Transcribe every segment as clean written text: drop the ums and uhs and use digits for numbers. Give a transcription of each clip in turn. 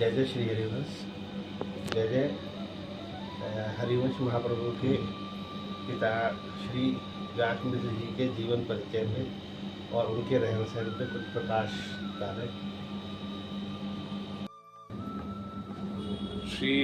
जय जय श्री हरिवंश। जय जय हरिवंश महाप्रभु के पिता श्री व्यास मिश्र जी के जीवन परिचय में और उनके रहन सहन पे कुछ प्रकाश डालें। श्री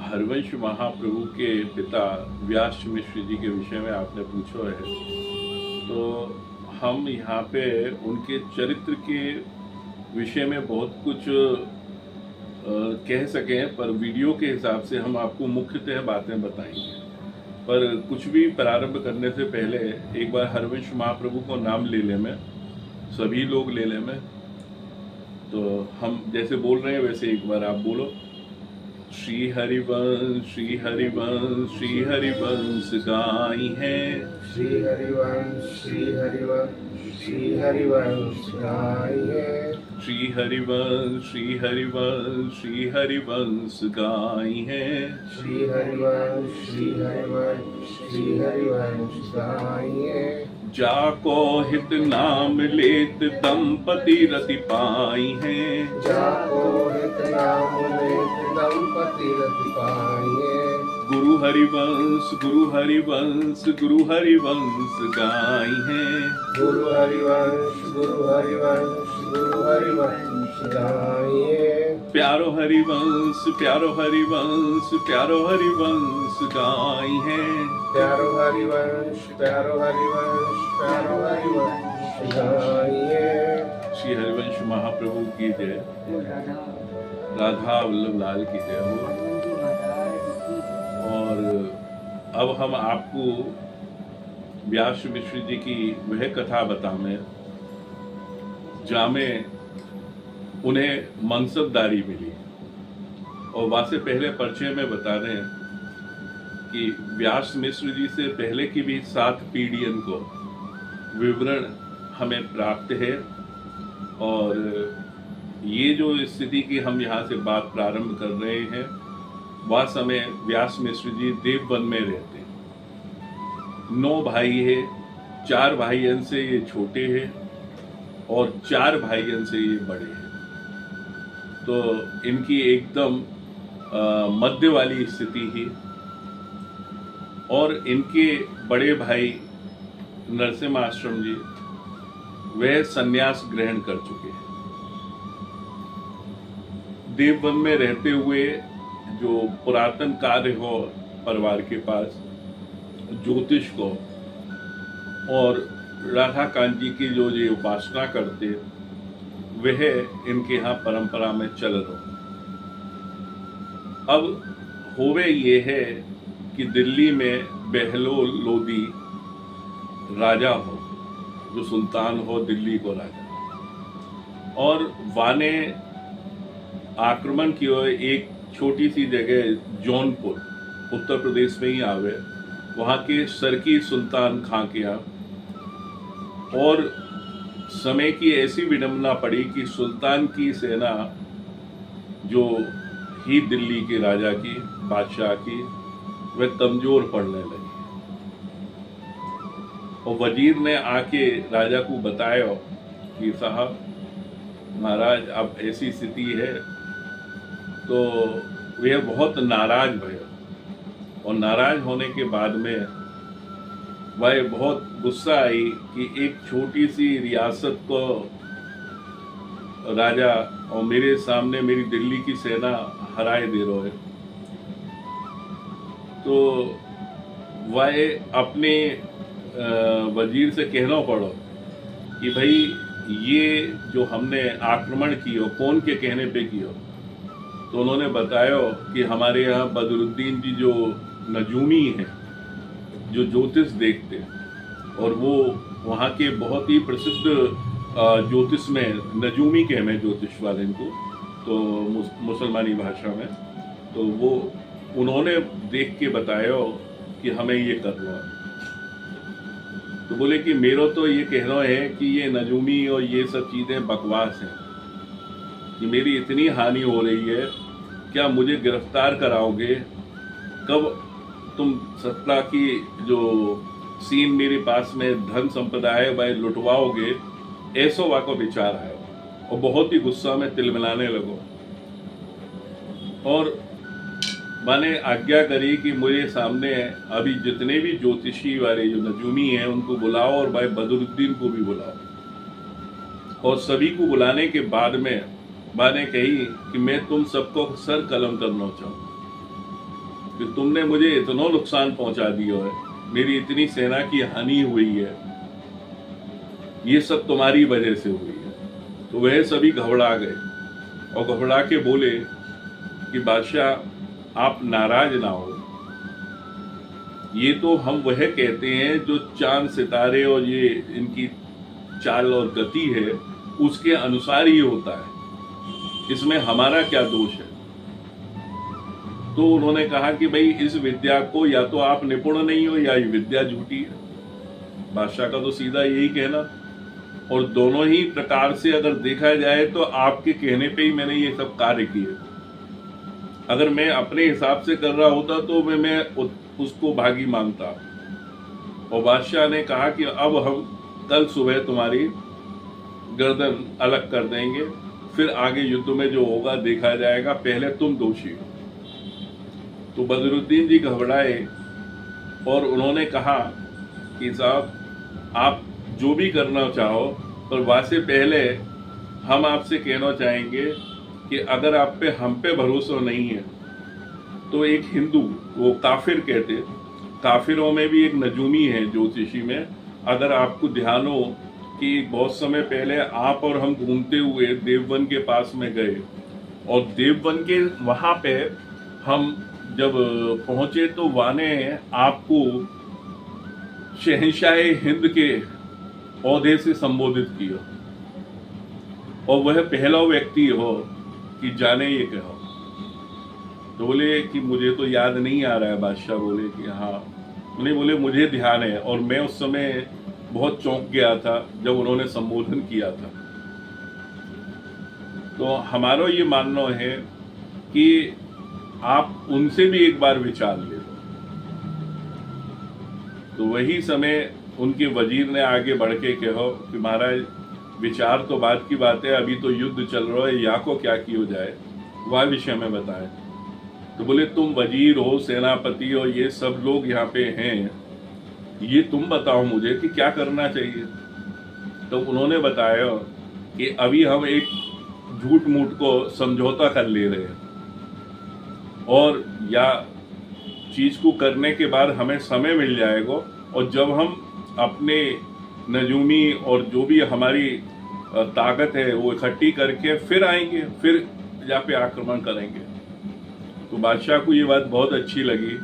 हरिवंश महाप्रभु के पिता व्यास मिश्र जी के विषय में आपने पूछा है, तो हम यहाँ पे उनके चरित्र के विषय में बहुत कुछ कह सकें, पर वीडियो के हिसाब से हम आपको मुख्यतः बातें बताएंगे। पर कुछ भी प्रारंभ करने से पहले एक बार हरिवंश महाप्रभु को नाम ले लें, मैं सभी लोग ले लें, मैं तो हम जैसे बोल रहे हैं वैसे एक बार आप बोलो। श्री हरिवंश श्री हरिवंश श्री हरिवंश गाई है, श्री हरिवंश श्री हरिवंश श्री हरिवंश गाई है, श्री हरिवंश श्री हरिवंश श्री हरिवंश गाई है, श्री हरिवंश श्री हरिवंश श्री हरिवंश गाई है। जाको हित नाम लेत दंपति रति पाई है, जाको हित नाम लेत दंपति रति पाई है। गुरु हरिवंश गुरु हरिवंश गुरु हरिवंश गाई है, गुरु हरिवंश गुरु हरिवंश गुरु हरिवंश गाई है। प्यारो हरिवंश प्यारो हरिवंश प्यारो हरिवंश गाई है, प्यारो हरिवंश प्यारो हरिवंश प्यारो हरिवंश गाई है। श्री हरिवंश महाप्रभु की जय, राधा वल्लभ लाल की जय हो। और अब हम आपको व्यास मिश्र जी की वह कथा बताएं जामे उन्हें मनसबदारी मिली। और वासे पहले परिचय में बता दें कि व्यास मिश्र जी से पहले की भी 7 पीढ़ियों को विवरण हमें प्राप्त है। और ये जो स्थिति की हम यहाँ से बात प्रारंभ कर रहे हैं, वह समय व्यास मिश्र जी देववन में रहते हैं। 9 भाई है, 4 भाइयों से ये छोटे हैं और 4 भाइयों से ये बड़े हैं। तो इनकी एकदम मध्य वाली स्थिति ही। और इनके बड़े भाई नरसिम्हा आश्रम जी वह संन्यास ग्रहण कर चुके हैं। देववन में रहते हुए जो पुरातन कार्य हो परिवार के पास, ज्योतिष को और राधा कांत जी की जो ये उपासना करते, वह इनके यहाँ परंपरा में चल रहा। अब होवे ये है कि दिल्ली में बहलोल लोदी राजा हो, जो सुल्तान हो दिल्ली को राजा, और वाने आक्रमण किए एक छोटी सी जगह जौनपुर उत्तर प्रदेश में ही आवे, वहाँ के सरकी सुल्तान खां के यहाँ। और समय की ऐसी विडंबना पड़ी कि सुल्तान की सेना जो ही दिल्ली के राजा की, बादशाह की, वह कमजोर पड़ने लगी। और वजीर ने आके राजा को बताया कि साहब महाराज अब ऐसी स्थिति है। तो वह बहुत नाराज भये, और नाराज होने के बाद में वह बहुत गुस्सा आई कि एक छोटी सी रियासत को राजा और मेरे सामने मेरी दिल्ली की सेना हराए दे रहा है। तो वह अपने वजीर से कहना पड़ो कि भाई ये जो हमने आक्रमण किया कौन के कहने पे किया। तो उन्होंने बताया कि हमारे यहाँ बदरुद्दीन जी जो नजूमी हैं, जो ज्योतिष देखते, और वो वहाँ के बहुत ही प्रसिद्ध ज्योतिष में नजूमी कहते हैं ज्योतिष वाले को, तो मुसलमानी भाषा में। तो वो उन्होंने देख के बताया कि हमें ये करना है। तो बोले कि मेरा तो ये कहना है कि ये नजूमी और ये सब चीज़ें बकवास हैं, कि मेरी इतनी हानि हो रही है, क्या मुझे गिरफ्तार कराओगे? कब तुम सत्ता की जो सीन मेरे पास में धन संपदा है वह लुटवाओगे? ऐसो वाको विचार आयो और बहुत ही गुस्सा में तिलमिलाने लगो। और मैंने आज्ञा करी कि मुझे सामने अभी जितने भी ज्योतिषी वाले जो नजूमी हैं उनको बुलाओ और भाई बदरुद्दीन को भी बुलाओ। और सभी को बुलाने के बाद में मैंने कही कि मैं तुम सबको सर कलम करना चाहूँ कि तुमने मुझे इतना नुकसान पहुंचा दिया है, मेरी इतनी सेना की हानि हुई है, ये सब तुम्हारी वजह से हुई है। तो वह सभी घबरा गए और घबरा के बोले कि बादशाह आप नाराज ना हो, ये तो हम वह कहते हैं जो चांद सितारे और ये इनकी चाल और गति है उसके अनुसार ही होता है, इसमें हमारा क्या दोष है। तो उन्होंने कहा कि भाई इस विद्या को या तो आप निपुण नहीं हो या ये विद्या झूठी है। बादशाह का तो सीधा यही कहना, और दोनों ही प्रकार से अगर देखा जाए तो आपके कहने पे ही मैंने ये सब कार्य किए। अगर मैं अपने हिसाब से कर रहा होता तो मैं उसको भागी मानता। और बादशाह ने कहा कि अब हम कल सुबह तुम्हारी गर्दन अलग कर देंगे, फिर आगे युद्ध में जो होगा देखा जाएगा, पहले तुम दोषी हो। तो बदरुद्दीन जी घबराए और उन्होंने कहा कि साहब आप जो भी करना चाहो, पर वासे पहले हम आपसे कहना चाहेंगे कि अगर आप पे हम पे भरोसा नहीं है तो एक हिंदू, वो काफिर कहते, काफिरों में भी एक नजूमी है ज्योतिषी में। अगर आपको ध्यान हो कि बहुत समय पहले आप और हम घूमते हुए देववन के पास में गए और देववन के वहां पे हम जब पहुंचे तो वहां ने आपको शहंशाह हिंद के औहदे से संबोधित किया और वह पहला व्यक्ति हो कि जाने ये कहो। तो बोले कि मुझे तो याद नहीं आ रहा है। बादशाह बोले कि हाँ। उन्हें बोले मुझे ध्यान है, और मैं उस समय बहुत चौंक गया था जब उन्होंने संबोधन किया था। तो हमारा ये मानना है कि आप उनसे भी एक बार विचार ले लो। तो वही समय उनके वजीर ने आगे बढ़ के कहो कि महाराज विचार तो बात की बात है, अभी तो युद्ध चल रहा है, या को क्या किया जाए वह विषय में बताएं। तो बोले तुम वजीर हो, सेनापति हो, ये सब लोग यहाँ पे हैं, ये तुम बताओ मुझे कि क्या करना चाहिए। तो उन्होंने बताया कि अभी हम एक झूठ मूठ को समझौता कर ले रहे हैं, और या चीज को करने के बाद हमें समय मिल जाएगा, और जब हम अपने नजूमी और जो भी हमारी ताकत है वो इकट्ठी करके फिर आएंगे, फिर यहाँ पे आक्रमण करेंगे। तो बादशाह को ये बात बहुत अच्छी लगी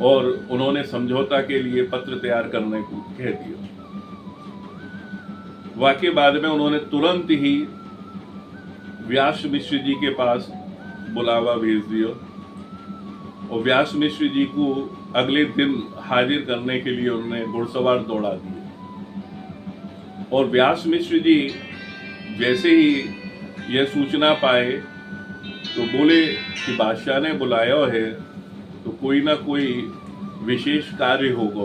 और उन्होंने समझौता के लिए पत्र तैयार करने को कह दिया। वाकई बाद में उन्होंने तुरंत ही व्यास मिश्र जी के पास बुलावा भेज दिया और व्यास मिश्र जी को अगले दिन हाजिर करने के लिए उन्होंने घुड़सवार दौड़ा दिए। और व्यास मिश्र जी जैसे ही यह सूचना पाए तो बोले कि बादशाह ने बुलाया है तो कोई ना कोई विशेष कार्य होगा।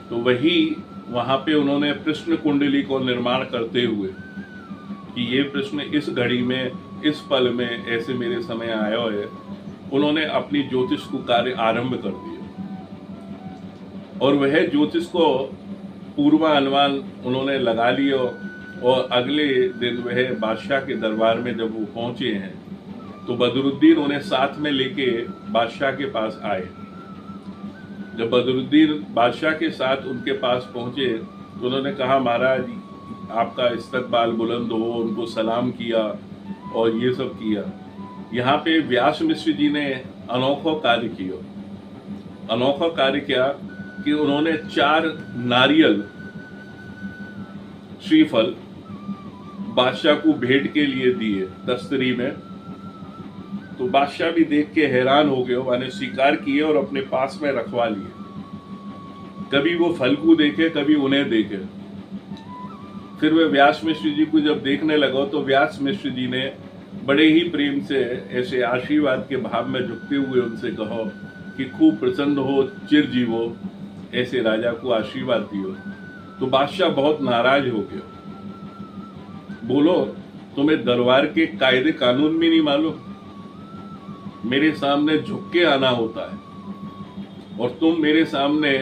तो वही वहां पे उन्होंने प्रश्न कुंडली को निर्माण करते हुए कि ये प्रश्न इस घड़ी में, इस पल में ऐसे मेरे समय आया है, उन्होंने अपनी ज्योतिष को कार्य आरंभ कर दिया। और वह ज्योतिष को पूर्वानुमान उन्होंने लगा लिया और अगले दिन वह बादशाह के दरबार में जब वो पहुंचे हैं तो बदरुद्दीन उन्हें साथ में लेके बादशाह के पास आए। जब बदरुद्दीन बादशाह के साथ उनके पास पहुंचे तो उन्होंने कहा महाराज आपका इस्तकबाल बुलंद हो, उनको सलाम किया और ये सब किया। यहाँ पे व्यास मिश्र जी ने अनोखा कार्य किया। अनोखा कार्य क्या कि उन्होंने 4 नारियल श्रीफल बादशाह को भेंट के लिए दिए दस्तरी में। तो बादशाह भी देख के हैरान हो गए, मैंने स्वीकार किए और अपने पास में रखवा लिए। कभी वो फल को देखे, कभी उन्हें देखे। फिर वे व्यास मिश्र जी को जब देखने लगा तो व्यास मिश्र जी ने बड़े ही प्रेम से ऐसे आशीर्वाद के भाव में झुकते हुए उनसे कहो कि खूब प्रसन्न हो, चिर जीवो, ऐसे राजा को आशीर्वाद दियो। तो बादशाह बहुत नाराज हो गया। बोलो तुम्हें दरबार के कायदे कानून भी नहीं मालूम? मेरे सामने झुक के आना होता है और तुम मेरे सामने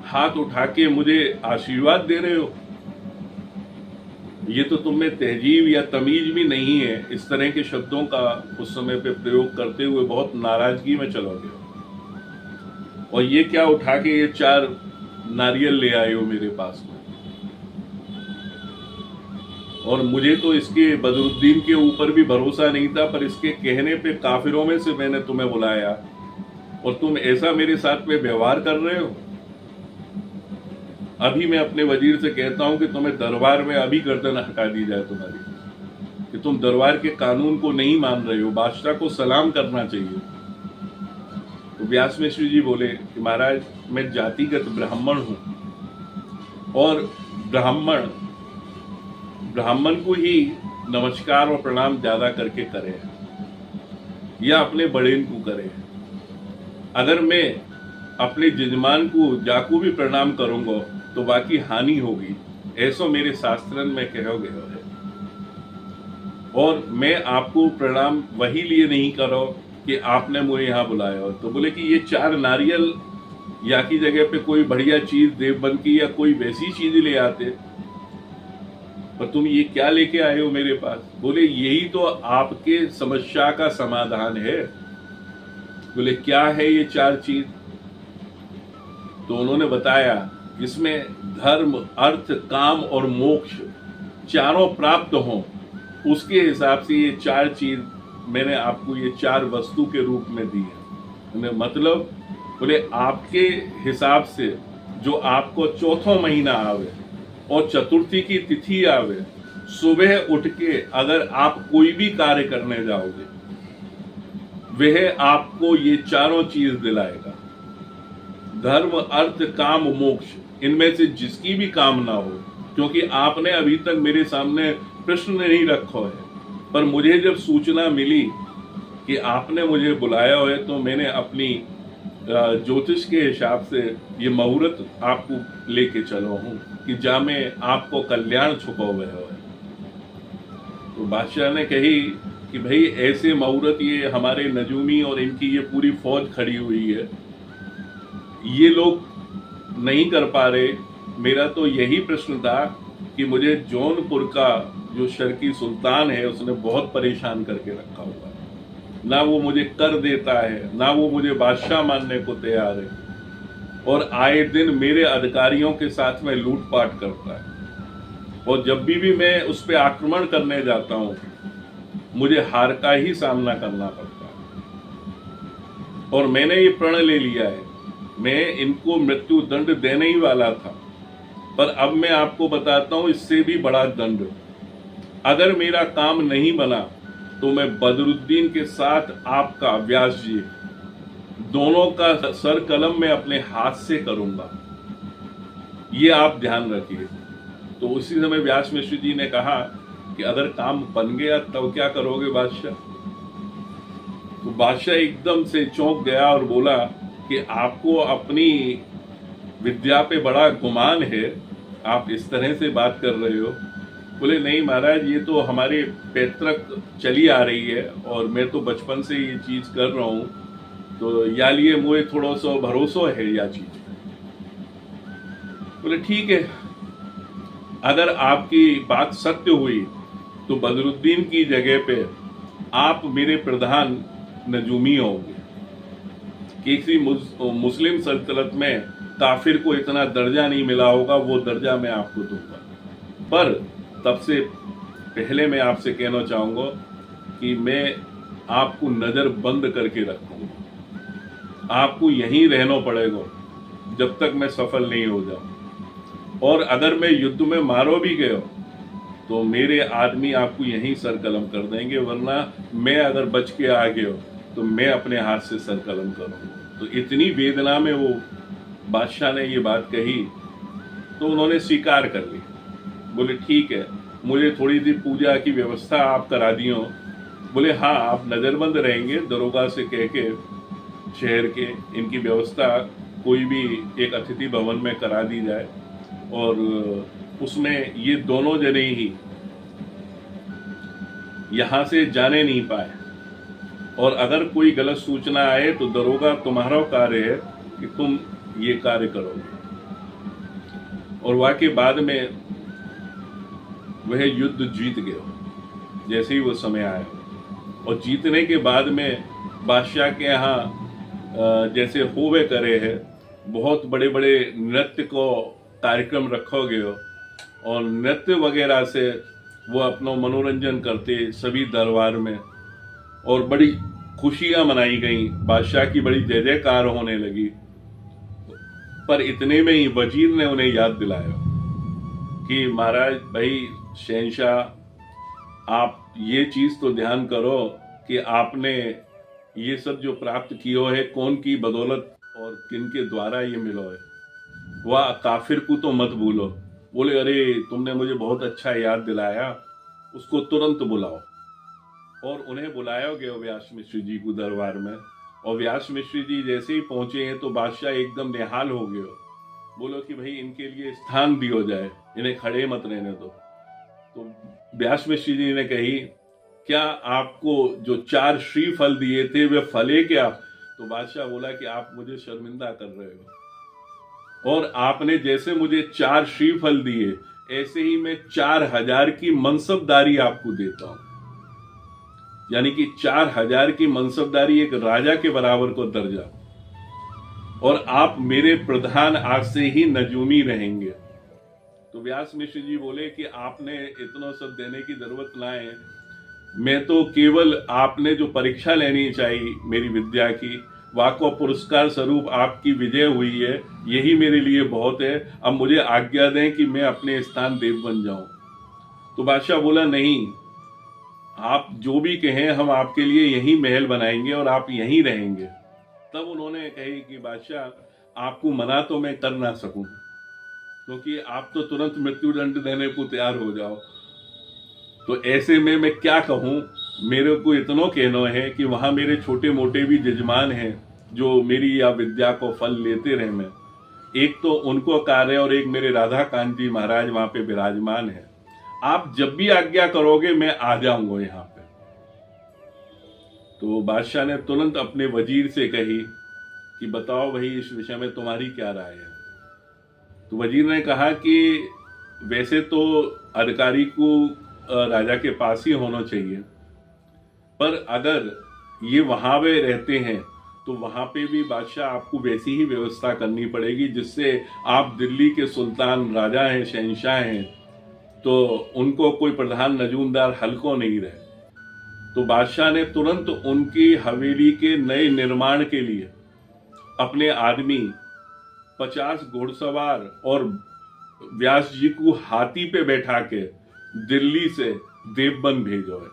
हाथ उठा के मुझे आशीर्वाद दे रहे हो। ये तो तुम में तहजीब या तमीज भी नहीं है। इस तरह के शब्दों का उस समय पे प्रयोग करते हुए बहुत नाराजगी में चलोगे। और ये क्या उठा के ये 4 नारियल ले आए हो मेरे पास में। और मुझे तो इसके बदरुद्दीन के ऊपर भी भरोसा नहीं था, पर इसके कहने पे काफिरों में से मैंने तुम्हें बुलाया और तुम ऐसा मेरे साथ में व्यवहार कर रहे हो। अभी मैं अपने वजीर से कहता हूं कि तुम्हें दरबार में अभी गर्दन हटा दी जाए तुम्हारी, कि तुम दरबार के कानून को नहीं मान रहे हो, बादशाह को सलाम करना चाहिए। तो व्यास मिश्र जी बोले कि महाराज मैं जातिगत ब्राह्मण हूं और ब्राह्मण को ही नमस्कार और प्रणाम ज्यादा करके करे या अपने बड़े को करे। अगर मैं अपने जजमान को जाकू भी प्रणाम करूंगा तो बाकी हानि होगी, ऐसा मेरे शास्त्रन में कहो गया है। और मैं आपको प्रणाम वही लिए नहीं करो कि आपने मुझे यहाँ बुलाया हो। तो बोले कि ये 4 नारियल या की जगह पे कोई बढ़िया चीज देवबंद की या कोई वैसी चीज ले आते, पर तुम ये क्या लेके आए हो मेरे पास। बोले यही तो आपके समस्या का समाधान है। बोले क्या है ये 4 चीज। तो उन्होंने बताया इसमें धर्म, अर्थ, काम और मोक्ष चारों प्राप्त हों, उसके हिसाब से ये 4 चीज मैंने आपको ये 4 वस्तु के रूप में दी है। मतलब बोले आपके हिसाब से जो आपको चौथा महीना आवे और चतुर्थी की तिथि आवे, सुबह उठ के अगर आप कोई भी कार्य करने जाओगे वह आपको ये चारों चीज दिलाएगा। धर्म, अर्थ, काम, मोक्ष, इनमें से जिसकी भी कामना हो, क्योंकि आपने अभी तक मेरे सामने प्रश्न नहीं रखा है, पर मुझे जब सूचना मिली कि आपने मुझे बुलाया है तो मैंने अपनी ज्योतिष के हिसाब से ये मुहूर्त आपको लेके चलो हूं कि जा में आपको कल्याण छुपा हुआ है। तो बादशाह ने कही कि भाई ऐसे मुहूर्त ये हमारे नजूमी और इनकी ये पूरी फौज खड़ी हुई है, ये लोग नहीं कर पा रहे। मेरा तो यही प्रश्न था कि मुझे जौनपुर का जो शर्की सुल्तान है उसने बहुत परेशान करके रखा हुआ है। ना वो मुझे कर देता है, ना वो मुझे बादशाह मानने को तैयार है, और आए दिन मेरे अधिकारियों के साथ में लूटपाट करता है। और जब भी मैं उस पर आक्रमण करने जाता हूं मुझे हार का ही सामना करना पड़ता है। और मैंने ये प्रण ले लिया है, मैं इनको मृत्यु दंड देने ही वाला था, पर अब मैं आपको बताता हूं इससे भी बड़ा दंड। अगर मेरा काम नहीं बना तो मैं बदरुद्दीन के साथ आपका, व्यास जी, दोनों का सर कलम में अपने हाथ से करूंगा, ये आप ध्यान रखिए। तो उसी समय व्यास मिश्र जी ने कहा कि अगर काम बन गया तब क्या करोगे बादशाह। तो बादशाह एकदम से चौंक गया और बोला कि आपको अपनी विद्या पे बड़ा गुमान है, आप इस तरह से बात कर रहे हो। बोले नहीं महाराज, ये तो हमारे पैतृक चली आ रही है और मैं तो बचपन से ये चीज कर रहा हूं, तो या लिए मुझे थोड़ा सा भरोसा है या चीज। बोले ठीक है, अगर आपकी बात सत्य हुई तो बदरुद्दीन की जगह पे आप मेरे प्रधान नजूमी होंगे। किसी मुस्लिम सल्तनत में काफिर को इतना दर्जा नहीं मिला होगा, वो दर्जा मैं आपको दूंगा। पर तब से पहले मैं आपसे कहना चाहूंगा कि मैं आपको नजर बंद करके रखूंगा, आपको यहीं रहना पड़ेगा जब तक मैं सफल नहीं हो जाऊं। और अगर मैं युद्ध में मारो भी गया तो मेरे आदमी आपको यहीं सर कलम कर देंगे, वरना मैं अगर बच के आ गया तो मैं अपने हाथ से सर कलम करूंगा। तो इतनी वेदना में वो बादशाह ने ये बात कही तो उन्होंने स्वीकार कर ली। बोले ठीक है, मुझे थोड़ी सी पूजा की व्यवस्था आप करा दी हो। बोले हाँ, आप नजरबंद रहेंगे, दरोगा से कह के शहर के इनकी व्यवस्था कोई भी एक अतिथि भवन में करा दी जाए और उसमें ये दोनों जने ही यहां से जाने नहीं पाए। और अगर कोई गलत सूचना आए तो दरोगा तुम्हारा कार्य है कि तुम ये कार्य करोगे। और वह के बाद में वह युद्ध जीत गए जैसे ही वो समय आया। और जीतने के बाद में बादशाह के यहाँ जैसे होवे करे है, बहुत बड़े बड़े नृत्य को कार्यक्रम रखो गयो और नृत्य वगैरह से वो अपना मनोरंजन करते सभी दरबार में, और बड़ी खुशियां मनाई गई, बादशाह की बड़ी जय जयकार होने लगी। पर इतने में ही वजीर ने उन्हें याद दिलाया कि महाराज भाई शहंशाह, आप ये चीज तो ध्यान करो कि आपने ये सब जो प्राप्त कियो है कौन की बदौलत और किन के द्वारा ये मिलो है, वह काफिर को तो मत भूलो। बोले अरे तुमने मुझे बहुत अच्छा याद दिलाया, उसको तुरंत बुलाओ। और उन्हें बुलाया गया व्यास मिश्र जी को दरबार में। और व्यास मिश्र जी जैसे ही पहुंचे हैं तो बादशाह एकदम निहाल हो गए। बोलो कि भाई इनके लिए स्थान दियो जाए, इन्हें खड़े मत रहने दो। तो व्यास मिश्र जी ने कही, क्या आपको जो 4 श्रीफल दिए थे वे फले क्या? तो बादशाह बोला कि आप मुझे शर्मिंदा कर रहे हो, और आपने जैसे मुझे 4 श्रीफल दिए ऐसे ही मैं 4000 की मनसबदारी आपको देता हूं। यानी कि 4000 की मनसबदारी एक राजा के बराबर को दर्जा, और आप मेरे प्रधान आज से ही नजूमी रहेंगे। तो व्यास मिश्र जी बोले कि आपने इतना सब देने की जरूरत ना है, मैं तो केवल आपने जो परीक्षा लेनी चाहिए मेरी विद्या की, वाको पुरस्कार स्वरूप आपकी विजय हुई है, यही मेरे लिए बहुत है। अब मुझे आज्ञा दें कि मैं अपने स्थान देव बन जाऊं। तो बादशाह बोला नहीं, आप जो भी कहें हम आपके लिए यही महल बनाएंगे और आप यहीं रहेंगे। तब उन्होंने कही कि बादशाह आपको मना तो मैं कर ना सकूं, क्योंकि आप तो तुरंत मृत्युदंड देने को तैयार हो जाओ। तो ऐसे में मैं क्या कहूं, मेरे को इतना कहना है कि वहां मेरे छोटे मोटे भी जजमान हैं जो मेरी या विद्या को फल लेते रहे। मैं एक तो उनको कार्य, और एक मेरे राधा कांत जी महाराज वहां पे विराजमान है। आप जब भी आज्ञा करोगे मैं आ जाऊंगा यहाँ पे। तो बादशाह ने तुरंत अपने वजीर से कही कि बताओ भाई इस विषय में तुम्हारी क्या राय है। तो वजीर ने कहा कि वैसे तो अधिकारी को राजा के पास ही होना चाहिए, पर अगर ये वहां पे रहते हैं तो वहां पे भी बादशाह आपको वैसी ही व्यवस्था करनी पड़ेगी जिससे आप दिल्ली के सुल्तान राजा हैं, शहंशाह हैं, तो उनको कोई प्रधान नजूमदार हल्को नहीं रहे। तो बादशाह ने तुरंत उनकी हवेली के नए निर्माण के लिए अपने आदमी 50 घुड़सवार और व्यास जी को हाथी पे बैठा के दिल्ली से देवबन भेजो है,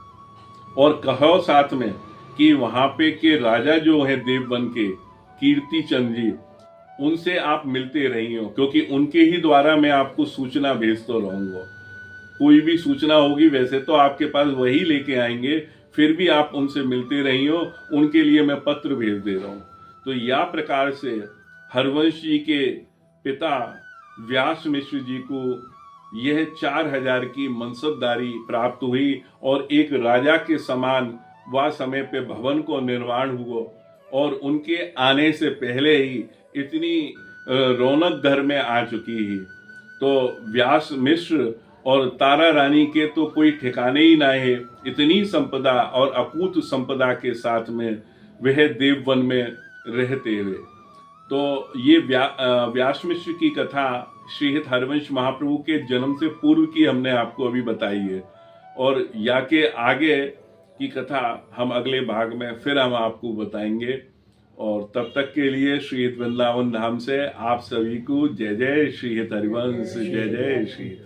और कहो साथ में कि वहां पे के राजा जो है देवबन के कीर्ति चंद जी, उनसे आप मिलते रहिए, क्योंकि उनके ही द्वारा मैं आपको सूचना भेजता रहूंगा। कोई भी सूचना होगी वैसे तो आपके पास वही लेके आएंगे, फिर भी आप उनसे मिलते रहिए, उनके लिए मैं पत्र भेज दे रहा हूं। तो यह प्रकार से हरवंश जी के पिता व्यास मिश्र जी को यह 4000 की मनसबदारी प्राप्त हुई, और एक राजा के समान वह समय पे भवन को निर्माण हुआ, और उनके आने से पहले ही इतनी रौनक घर में आ चुकी है। तो व्यास मिश्र और तारा रानी के तो कोई ठिकाने ही ना है, इतनी संपदा और अकूत संपदा के साथ में वह देववन में रहते हुए। तो ये व्यास मिश्र की कथा श्रीहित हरवंश महाप्रभु के जन्म से पूर्व की हमने आपको अभी बताई है, और या के आगे की कथा हम अगले भाग में फिर हम आपको बताएंगे। और तब तक के लिए श्रीहित वृंदावन धाम से आप सभी को जय जय श्रीहित हरिवंश, जय जय श्रीहित।